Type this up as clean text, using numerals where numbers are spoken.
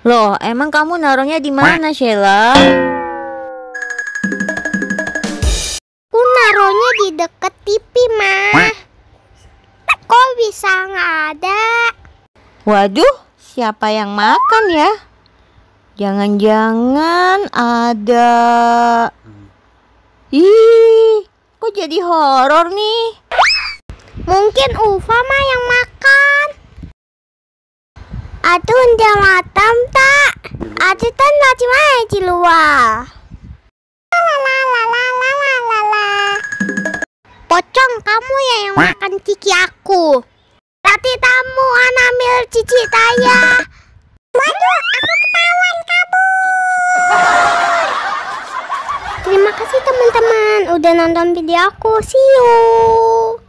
Loh, emang kamu naruhnya di mana, Sheila? Aku naruhnya di deket TV, Ma. Kok bisa nggak ada? Waduh, siapa yang makan ya? Jangan-jangan ada. Ih, kok jadi horor nih? Mungkin Ufa mah yang makan. Aduh, udah matam tak? Aduh, tan macam mana di luar? Pocong, kamu ya yang makan cici aku. Tadi tamu ambil cici saya. Waduh, aku ketahuan kabur. Terima kasih teman-teman udah nonton video aku. See you.